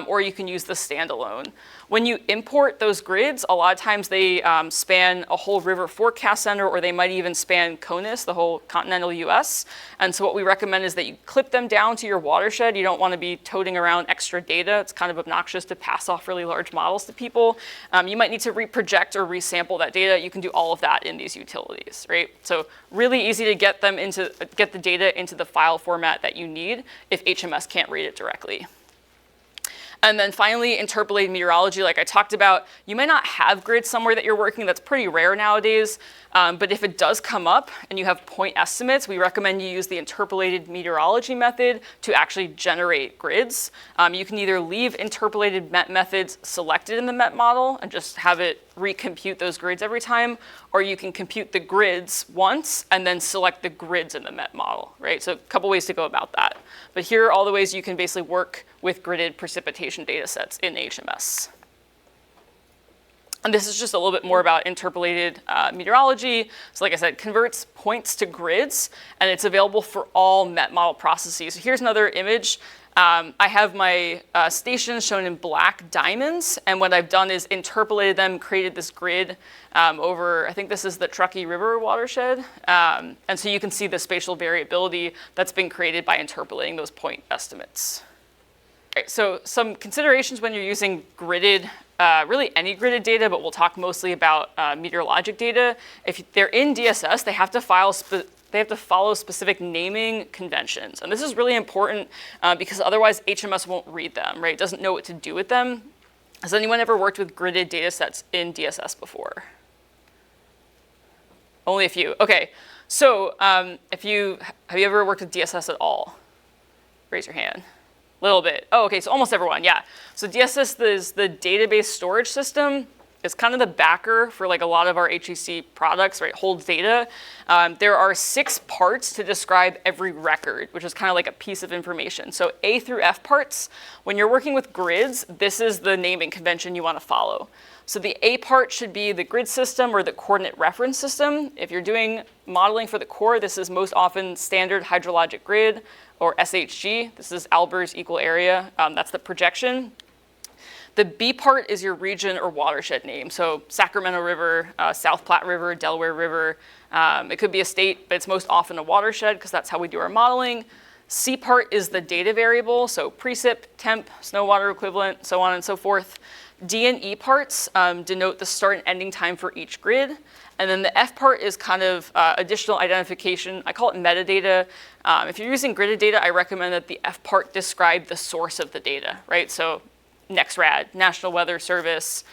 or you can use the standalone. When you import those grids, a lot of times they span a whole river forecast center, or they might even span CONUS, the whole continental US. And so what we recommend is that you clip them down to your watershed. You don't want to be toting around extra data. It's kind of obnoxious to pass off really large models to people. You might need to reproject or resample that data. You can do all of that in these utilities, right? So really easy to get the data into the file format that you need if HMS can't read it directly. And then finally, interpolated meteorology, like I talked about, you may not have grids somewhere that you're working. That's pretty rare nowadays. But if it does come up and you have point estimates, we recommend you use the interpolated meteorology method to actually generate grids. You can either leave interpolated MET methods selected in the MET model and just have it recompute those grids every time, or you can compute the grids once and then select the grids in the MET model, right? So a couple ways to go about that. But here are all the ways you can basically work with gridded precipitation data sets in HMS. And this is just a little bit more about interpolated meteorology. So like I said, converts points to grids, and it's available for all MET model processes. So here's another image. I have my stations shown in black diamonds, and what I've done is interpolated them, created this grid over, I think this is the Truckee River watershed. And so you can see the spatial variability that's been created by interpolating those point estimates. Right, so some considerations when you're using gridded, really any gridded data, but we'll talk mostly about meteorologic data. If they're in DSS, they have to follow specific naming conventions. And this is really important because otherwise HMS won't read them, right? It doesn't know what to do with them. Has anyone ever worked with gridded data sets in DSS before? Only a few. Okay, so have you ever worked with DSS at all? Raise your hand. Little bit. Oh, okay, so almost everyone, yeah. So DSS is the database storage system. It's kind of the backer for like a lot of our HEC products, right? Holds data. There are 6 parts to describe every record, which is kind of like a piece of information. So A through F parts, when you're working with grids, this is the naming convention you want to follow. So the A part should be the grid system or the coordinate reference system. If you're doing modeling for the core, this is most often standard hydrologic grid, or SHG. This is Albers equal area. That's the projection. The B part is your region or watershed name. So Sacramento River, South Platte River, Delaware River. It could be a state, but it's most often a watershed because that's how we do our modeling. C part is the data variable. So precip, temp, snow water equivalent, so on and so forth. D and E parts denote the start and ending time for each grid. And then the F part is kind of additional identification. I call it metadata. If you're using gridded data, I recommend that the F part describe the source of the data, right? So NEXRAD, National Weather Service,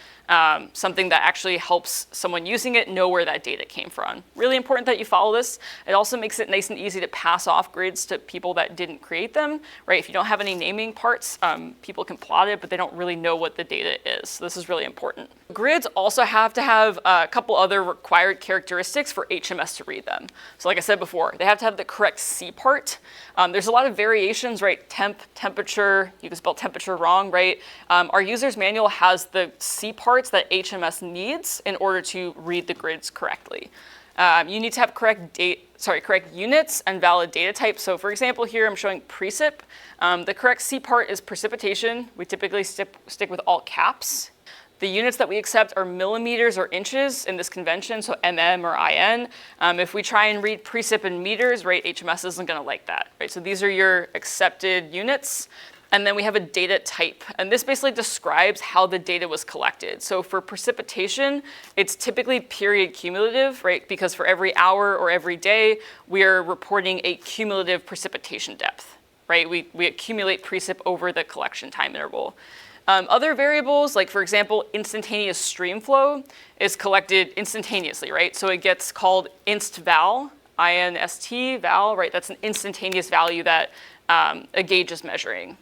something that actually helps someone using it know where that data came from. Really important that you follow this. It also makes it nice and easy to pass off grids to people that didn't create them, right? If you don't have any naming parts, people can plot it, but they don't really know what the data is. So this is really important. Grids also have to have a couple other required characteristics for HMS to read them. So like I said before, they have to have the correct C part. There's a lot of variations, right? Temp, temperature, you can spell temperature wrong, right? Our user's manual has the C parts that HMS needs in order to read the grids correctly. You need to have correct units and valid data types. So for example, here I'm showing precip. The correct C part is precipitation. We typically stick with all caps. The units that we accept are millimeters or inches in this convention, so mm or in. If we try and read precip in meters, right, HMS isn't going to like that, right? So these are your accepted units. And then we have a data type, and this basically describes how the data was collected. So for precipitation, it's typically period cumulative, right? Because for every hour or every day, we are reporting a cumulative precipitation depth, right? We accumulate precip over the collection time interval. Other variables, like for example, instantaneous stream flow is collected instantaneously, right? So it gets called inst val, INST val, right? That's an instantaneous value that a gauge is measuring.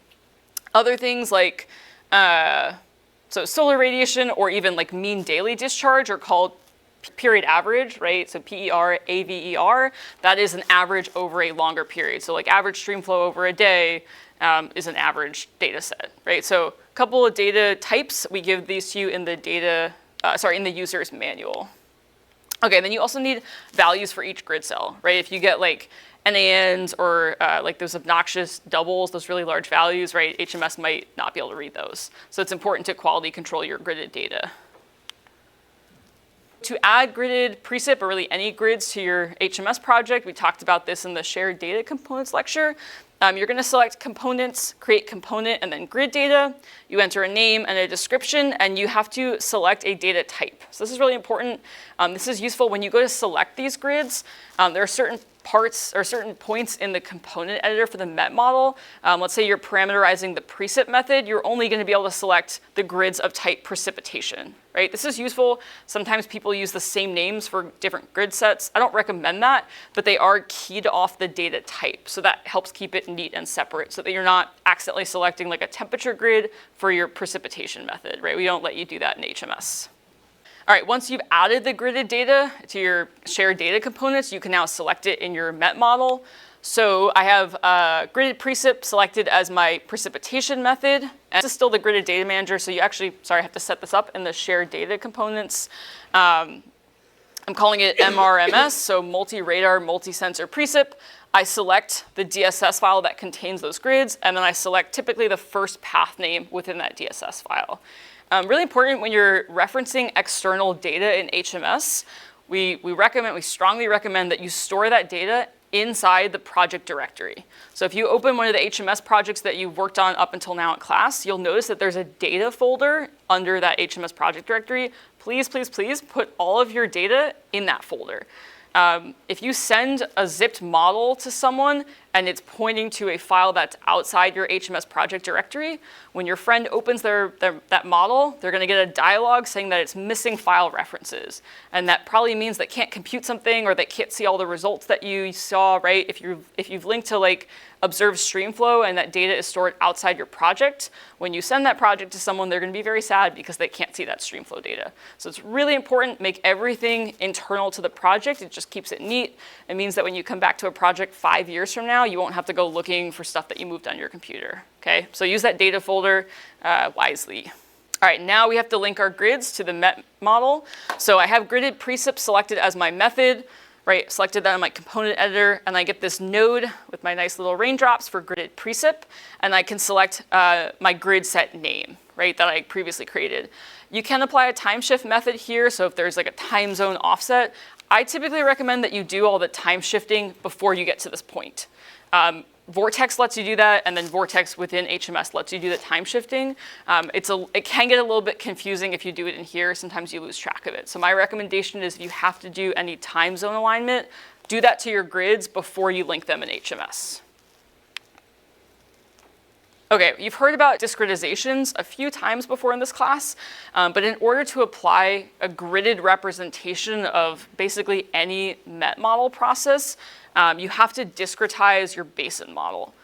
Other things like so solar radiation or even like mean daily discharge are called period average, right? So PER, AVER, that is an average over a longer period. So like average stream flow over a day is an average data set, right? So a couple of data types, we give these to you in the in the user's manual. Okay, then you also need values for each grid cell, right? If you get like NaNs or like those obnoxious doubles, those really large values, right? HMS might not be able to read those. So it's important to quality control your gridded data. To add gridded precip, or really any grids to your HMS project, we talked about this in the shared data components lecture. You're going to select components, create component, and then grid data. You enter a name and a description, and you have to select a data type. So this is really important. This is useful when you go to select these grids. There are certain parts or certain points in the component editor for the MET model. Let's say you're parameterizing the precip method. You're only going to be able to select the grids of type precipitation, right? This is useful. Sometimes people use the same names for different grid sets. I don't recommend that, but they are keyed off the data type. So that helps keep it neat and separate so that you're not accidentally selecting like a temperature grid for your precipitation method, right? We don't let you do that in HMS. All right, once you've added the gridded data to your shared data components, you can now select it in your MET model. So I have gridded precip selected as my precipitation method. And this is still the gridded data manager, so you actually, sorry, I have to set this up in the shared data components. I'm calling it MRMS, so multi-radar, multi-sensor precip. I select the DSS file that contains those grids, and then I select typically the first path name within that DSS file. Really important when you're referencing external data in HMS, we strongly recommend that you store that data inside the project directory. So if you open one of the HMS projects that you've worked on up until now in class, you'll notice that there's a data folder under that HMS project directory. Please, please, please put all of your data in that folder. If you send a zipped model to someone and it's pointing to a file that's outside your HMS project directory, when your friend opens that model, they're going to get a dialog saying that it's missing file references. And that probably means they can't compute something or they can't see all the results that you saw, right? If you've linked to like observed streamflow and that data is stored outside your project, when you send that project to someone, they're going to be very sad because they can't see that streamflow data. So it's really important, make everything internal to the project. It just keeps it neat. It means that when you come back to a project 5 years from now, you won't have to go looking for stuff that you moved on your computer, okay? So use that data folder wisely. All right, now we have to link our grids to the MET model. So I have gridded precip selected as my method, right? Selected that in my component editor, and I get this node with my nice little raindrops for gridded precip, and I can select my grid set name, right, that I previously created. You can apply a time shift method here, so if there's like a time zone offset, I typically recommend that you do all the time shifting before you get to this point. Vortex lets you do that, and then Vortex within HMS lets you do the time shifting. It can get a little bit confusing if you do it in here. Sometimes you lose track of it. So my recommendation is if you have to do any time zone alignment, do that to your grids before you link them in HMS. Okay, you've heard about discretizations a few times before in this class, but in order to apply a gridded representation of basically any MET model process, you have to discretize your basin model.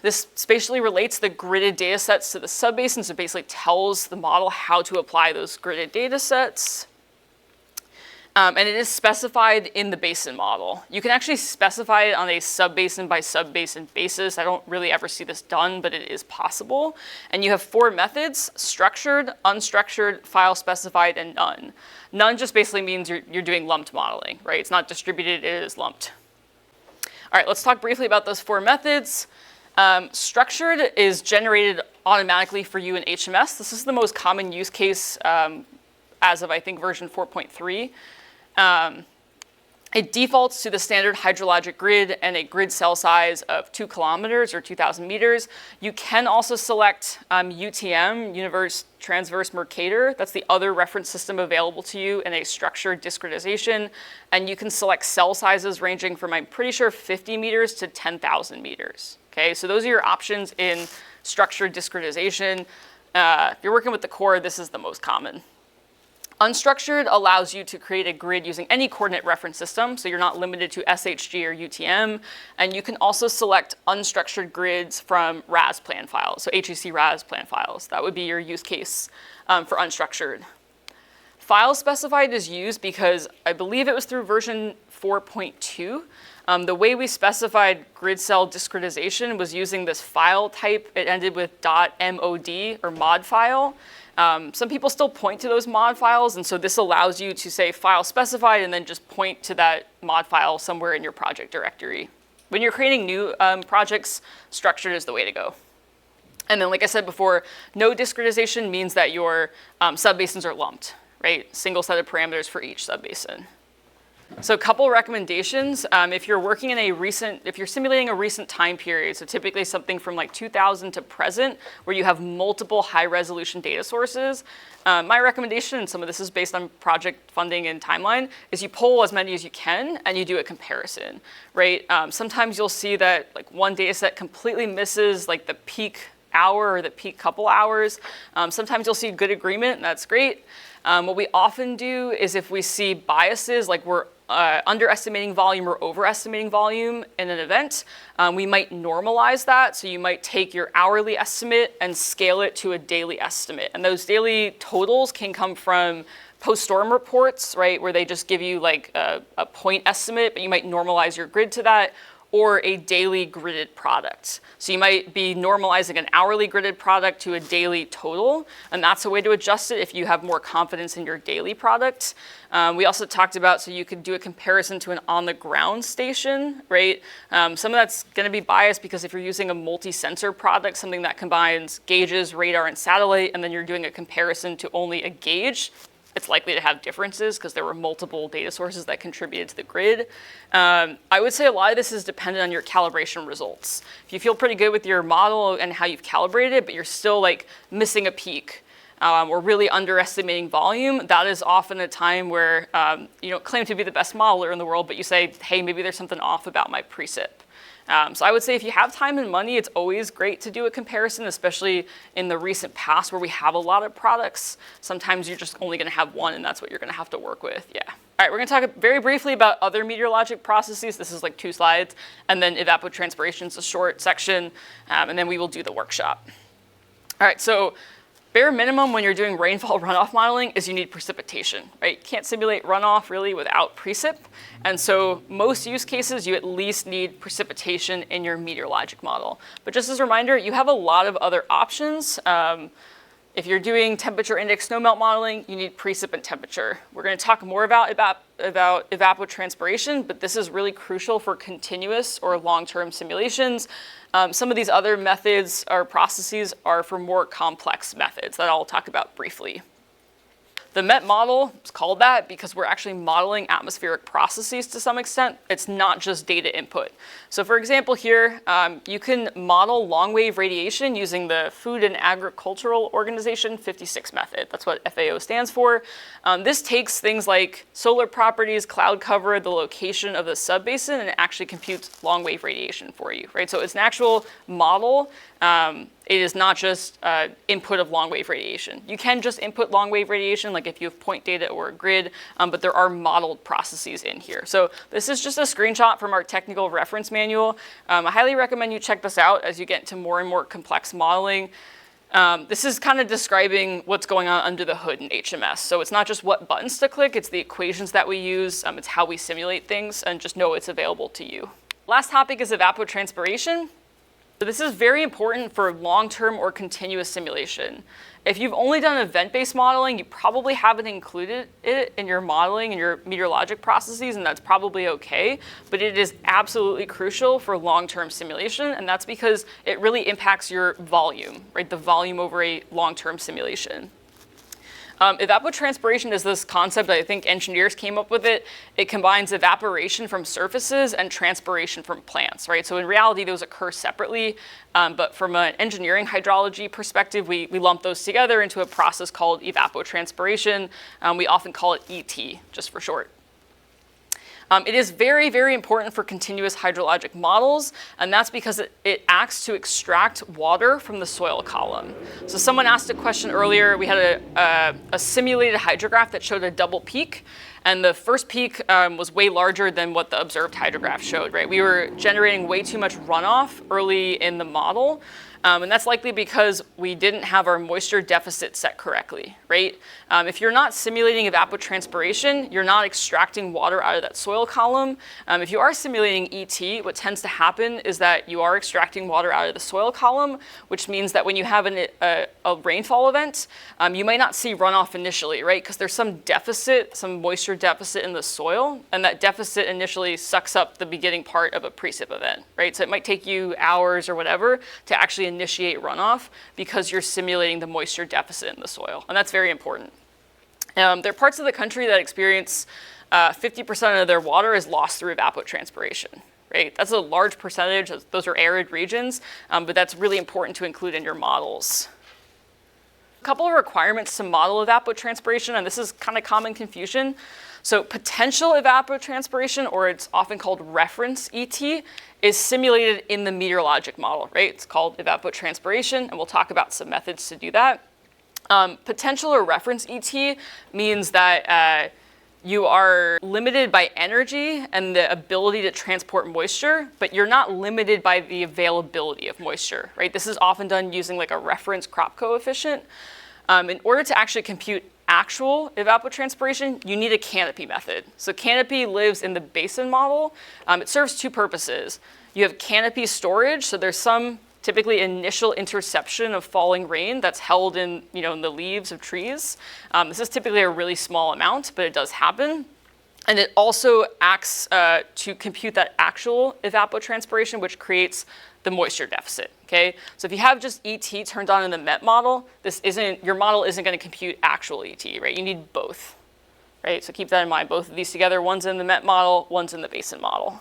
This spatially relates the gridded data sets to the subbasins. So it basically tells the model how to apply those gridded data sets. And it is specified in the basin model. You can actually specify it on a subbasin by subbasin basis. I don't really ever see this done, but it is possible. And you have 4 methods: structured, unstructured, file specified, and none. None just basically means you're doing lumped modeling, right? It's not distributed, it is lumped. All right, let's talk briefly about those 4 methods. Structured is generated automatically for you in HMS. This is the most common use case as of, I think, version 4.3. It defaults to the standard hydrologic grid and a grid cell size of 2 kilometers or 2,000 meters. You can also select UTM, Universe Transverse Mercator. That's the other reference system available to you in a structured discretization. And you can select cell sizes ranging from, I'm pretty sure, 50 meters to 10,000 meters. Okay, so those are your options in structured discretization. If you're working with the core, this is the most common. Unstructured allows you to create a grid using any coordinate reference system, so you're not limited to SHG or UTM, and you can also select unstructured grids from RAS plan files, so HEC RAS plan files. That would be your use case for unstructured. File specified is used because I believe it was through version 4.2. The way we specified grid cell discretization was using this file type. It ended with .mod or mod file. Some people still point to those mod files, and so this allows you to say file specified and then just point to that mod file somewhere in your project directory. When you're creating new projects, structured is the way to go. And then, like I said before, no discretization means that your subbasins are lumped, right? Single set of parameters for each subbasin. So a couple recommendations, if you're working in if you're simulating a recent time period, so typically something from like 2000 to present, where you have multiple high resolution data sources, my recommendation, and some of this is based on project funding and timeline, is you pull as many as you can and you do a comparison, right? Sometimes you'll see that like one data set completely misses like the peak hour or the peak couple hours. Sometimes you'll see good agreement, and that's great. What we often do is if we see biases, like we're underestimating volume or overestimating volume in an event, we might normalize that. So you might take your hourly estimate and scale it to a daily estimate. And those daily totals can come from post-storm reports, right, where they just give you like a point estimate, but you might normalize your grid to that, or a daily gridded product. So you might be normalizing an hourly gridded product to a daily total, and that's a way to adjust it if you have more confidence in your daily product. We also talked about, so you could do a comparison to an on-the-ground station, right? Some of that's gonna be biased because if you're using a multi-sensor product, something that combines gauges, radar, and satellite, and then you're doing a comparison to only a gauge, it's likely to have differences because there were multiple data sources that contributed to the grid. I would say a lot of this is dependent on your calibration results. If you feel pretty good with your model and how you've calibrated it, but you're still like missing a peak or really underestimating volume, that is often a time where you don't claim to be the best modeler in the world, but you say, hey, maybe there's something off about my precip. So I would say if you have time and money, it's always great to do a comparison, especially in the recent past where we have a lot of products. Sometimes you're just only gonna have one and that's what you're gonna have to work with, yeah. All right, we're gonna talk very briefly about other meteorologic processes. This is like 2 slides, and then evapotranspiration is a short section, and then we will do the workshop. All right, so bare minimum when you're doing rainfall runoff modeling is you need precipitation, right? You can't simulate runoff really without precip. And so most use cases, you at least need precipitation in your meteorologic model. But just as a reminder, you have a lot of other options. If you're doing temperature index snowmelt modeling, you need precip and temperature. We're gonna talk more about evapotranspiration, but this is really crucial for continuous or long-term simulations. Some of these other methods or processes are for more complex methods that I'll talk about briefly. The MET model is called that because we're actually modeling atmospheric processes to some extent. It's not just data input. So for example here, you can model long wave radiation using the Food and Agricultural Organization 56 method. That's what FAO stands for. This takes things like solar properties, cloud cover, the location of the subbasin, and it actually computes long wave radiation for you, right? So it's an actual model. It is not just input of long wave radiation. You can just input long wave radiation, like if you have point data or a grid, but there are modeled processes in here. So this is just a screenshot from our technical reference manual. I highly recommend you check this out as you get into more and more complex modeling. This is kind of describing what's going on under the hood in HMS. So it's not just what buttons to click, it's the equations that we use, it's how we simulate things, and just know it's available to you. Last topic is evapotranspiration. So this is very important for long-term or continuous simulation. If you've only done event-based modeling, you probably haven't included it in your modeling and your meteorologic processes, and that's probably okay, but it is absolutely crucial for long-term simulation, and that's because it really impacts your volume, right? The volume over a long-term simulation. Evapotranspiration is this concept, I think engineers came up with it. It combines evaporation from surfaces and transpiration from plants, right? So in reality, those occur separately, but from an engineering hydrology perspective, we lump those together into a process called evapotranspiration. We often call it ET, just for short. It is very, very important for continuous hydrologic models, and that's because it acts to extract water from the soil column. So someone asked a question earlier. We had a simulated hydrograph that showed a double peak, and the first peak was way larger than what the observed hydrograph showed, right? We were generating way too much runoff early in the model. And that's likely because we didn't have our moisture deficit set correctly, right? If you're not simulating evapotranspiration, you're not extracting water out of that soil column. If you are simulating ET, what tends to happen is that you are extracting water out of the soil column, which means that when you have a rainfall event, you might not see runoff initially, right? Because there's some deficit, some moisture deficit in the soil, and that deficit initially sucks up the beginning part of a precip event, right? So it might take you hours or whatever to actually initiate runoff because you're simulating the moisture deficit in the soil, and that's very important. There are parts of the country that experience 50% of their water is lost through evapotranspiration, right? That's a large percentage. Those are arid regions, but that's really important to include in your models. A couple of requirements to model evapotranspiration, and this is kind of common confusion. So potential evapotranspiration, or it's often called reference ET, is simulated in the meteorologic model, right? It's called evapotranspiration, and we'll talk about some methods to do that. Potential or reference ET means that you are limited by energy and the ability to transport moisture, but you're not limited by the availability of moisture, right? This is often done using like a reference crop coefficient. In order to actually compute actual evapotranspiration, you need a canopy method. So canopy lives in the basin model. It serves two purposes. You have canopy storage, so there's some typically initial interception of falling rain that's held in, in the leaves of trees. This is typically a really small amount, but it does happen. And it also acts to compute that actual evapotranspiration, which creates the moisture deficit, okay? So if you have just ET turned on in the MET model, your model isn't gonna compute actual ET, right? You need both, right? So keep that in mind, both of these together, one's in the MET model, one's in the basin model.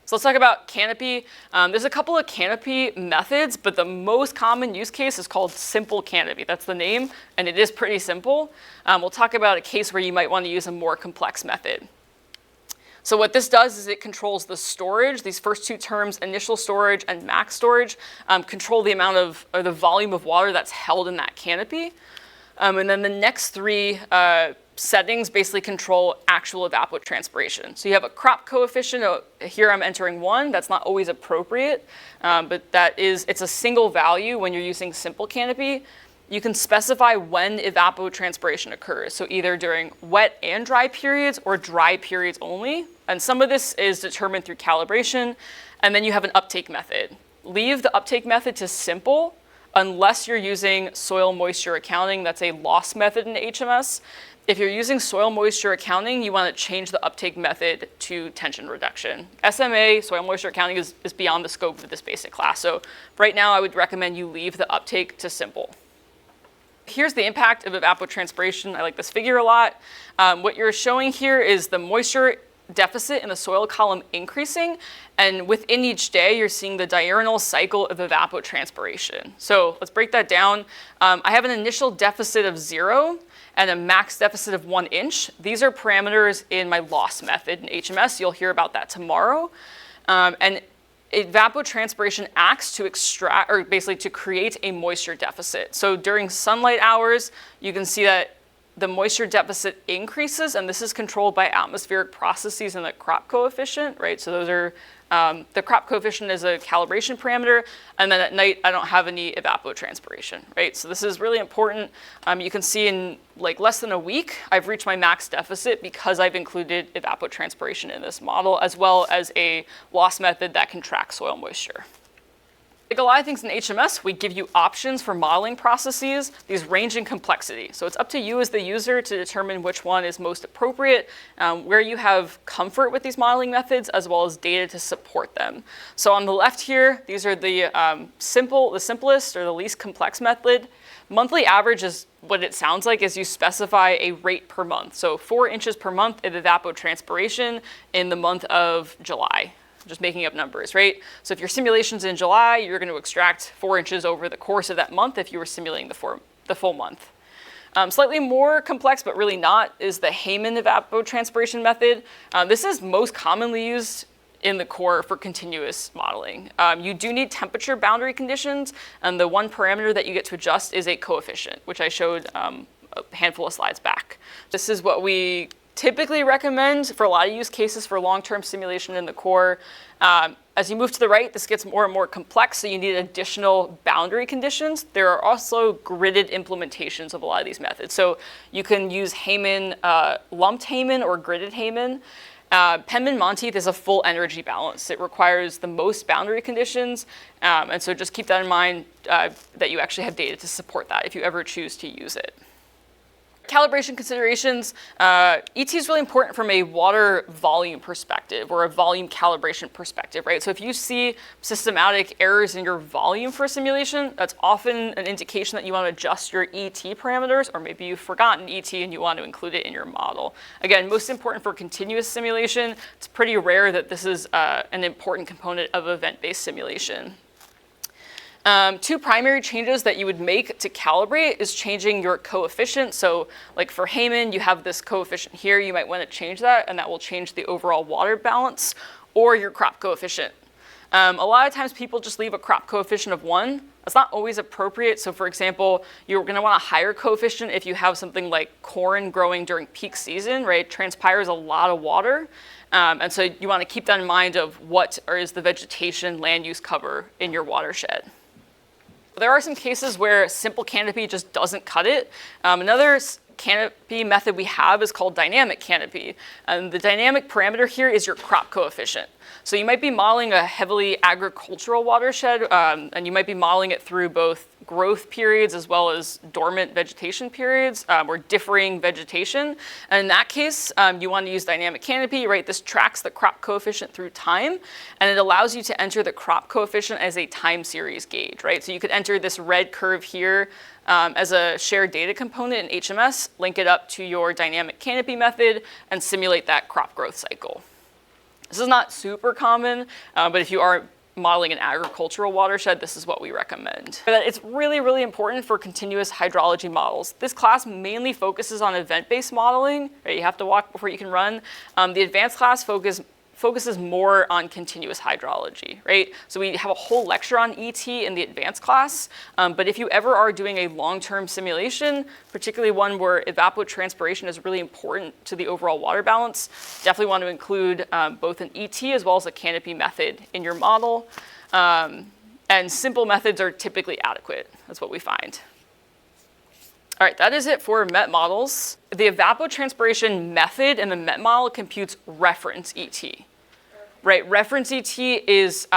So let's talk about canopy. There's a couple of canopy methods, but the most common use case is called simple canopy. That's the name, and it is pretty simple. We'll talk about a case where you might want to use a more complex method. So what this does is it controls the storage. These first two terms, initial storage and max storage, control the amount of, or the volume of water that's held in that canopy. And then the next three settings basically control actual evapotranspiration. So you have a crop coefficient. Here I'm entering 1. That's not always appropriate, but it's a single value when you're using simple canopy. You can specify when evapotranspiration occurs, so either during wet and dry periods or dry periods only. And some of this is determined through calibration. And then you have an uptake method. Leave the uptake method to simple unless you're using soil moisture accounting. That's a loss method in HMS. If you're using soil moisture accounting, you want to change the uptake method to tension reduction. SMA, soil moisture accounting, is beyond the scope of this basic class. So right now, I would recommend you leave the uptake to simple. Here's the impact of evapotranspiration. I like this figure a lot. What you're showing here is the moisture deficit in the soil column increasing, and within each day, you're seeing the diurnal cycle of evapotranspiration. So let's break that down. I have an initial deficit of 0 and a max deficit of 1 inch. These are parameters in my loss method in HMS. You'll hear about that tomorrow. And evapotranspiration acts to extract, or basically to create a moisture deficit. So during sunlight hours, you can see that the moisture deficit increases, and this is controlled by atmospheric processes and the crop coefficient, right? So those are, the crop coefficient is a calibration parameter, and then at night, I don't have any evapotranspiration, right? So this is really important. You can see in like less than a week, I've reached my max deficit because I've included evapotranspiration in this model, as well as a loss method that can track soil moisture. Like a lot of things in HMS, we give you options for modeling processes. These range in complexity. So it's up to you as the user to determine which one is most appropriate, where you have comfort with these modeling methods, as well as data to support them. So on the left here, these are the simplest or the least complex method. Monthly average is what it sounds like is you specify a rate per month. So 4 inches per month of evapotranspiration in the month of July. Just making up numbers, right? So if your simulation's in July, you're going to extract 4 inches over the course of that month if you were simulating the full month. Slightly more complex, but really not, is the Heyman evapotranspiration method. This is most commonly used in the core for continuous modeling. You do need temperature boundary conditions, and the one parameter that you get to adjust is a coefficient, which I showed a handful of slides back. This is what we typically recommend for a lot of use cases for long-term simulation in the core. As you move to the right, this gets more and more complex, so you need additional boundary conditions. There are also gridded implementations of a lot of these methods. So you can use Hayman, lumped Hayman or gridded Hayman. Penman-Monteith is a full energy balance. It requires the most boundary conditions, and so just keep that in mind that you actually have data to support that if you ever choose to use it. Calibration considerations, ET is really important from a water volume perspective or a volume calibration perspective, right? So if you see systematic errors in your volume for a simulation, that's often an indication that you want to adjust your ET parameters, or maybe you've forgotten ET and you want to include it in your model. Again, most important for continuous simulation, it's pretty rare that this is an important component of event-based simulation. Two primary changes that you would make to calibrate is changing your coefficient. So like for Hayman, you have this coefficient here. You might want to change that, and that will change the overall water balance, or your crop coefficient. A lot of times people just leave a crop coefficient of 1. That's not always appropriate. So for example, you're going to want a higher coefficient if you have something like corn growing during peak season, right? It transpires a lot of water. And so you want to keep that in mind of what is the vegetation land use cover in your watershed. There are some cases where simple canopy just doesn't cut it. Another canopy method we have is called dynamic canopy. And the dynamic parameter here is your crop coefficient. So you might be modeling a heavily agricultural watershed, and you might be modeling it through both growth periods as well as dormant vegetation periods, or differing vegetation. And in that case, you want to use dynamic canopy, right? This tracks the crop coefficient through time, and it allows you to enter the crop coefficient as a time series gauge, right? So you could enter this red curve here as a shared data component in HMS, link it up to your dynamic canopy method, and simulate that crop growth cycle. This is not super common, but if you are modeling an agricultural watershed, this is what we recommend. But it's really, really important for continuous hydrology models. This class mainly focuses on event-based modeling, right? You have to walk before you can run. The advanced class focuses more on continuous hydrology, right? So we have a whole lecture on ET in the advanced class, but if you ever are doing a long-term simulation, particularly one where evapotranspiration is really important to the overall water balance, definitely want to include both an ET as well as a canopy method in your model. And simple methods are typically adequate. That's what we find. All right, that is it for MET models. The evapotranspiration method in the MET model computes reference ET. Right, reference ET is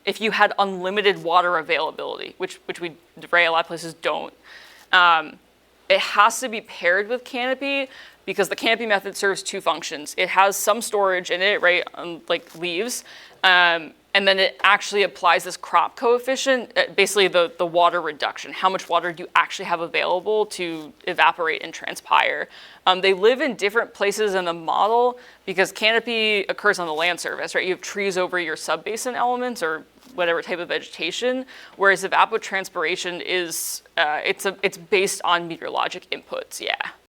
if you had unlimited water availability, which we, right, a lot of places don't. It has to be paired with canopy because the canopy method serves two functions. It has some storage in it, right, like leaves, and then it actually applies this crop coefficient, basically the water reduction. How much water do you actually have available to evaporate and transpire? They live in different places in the model because canopy occurs on the land surface, right? You have trees over your subbasin elements or whatever type of vegetation, whereas evapotranspiration is, it's based on meteorologic inputs, yeah.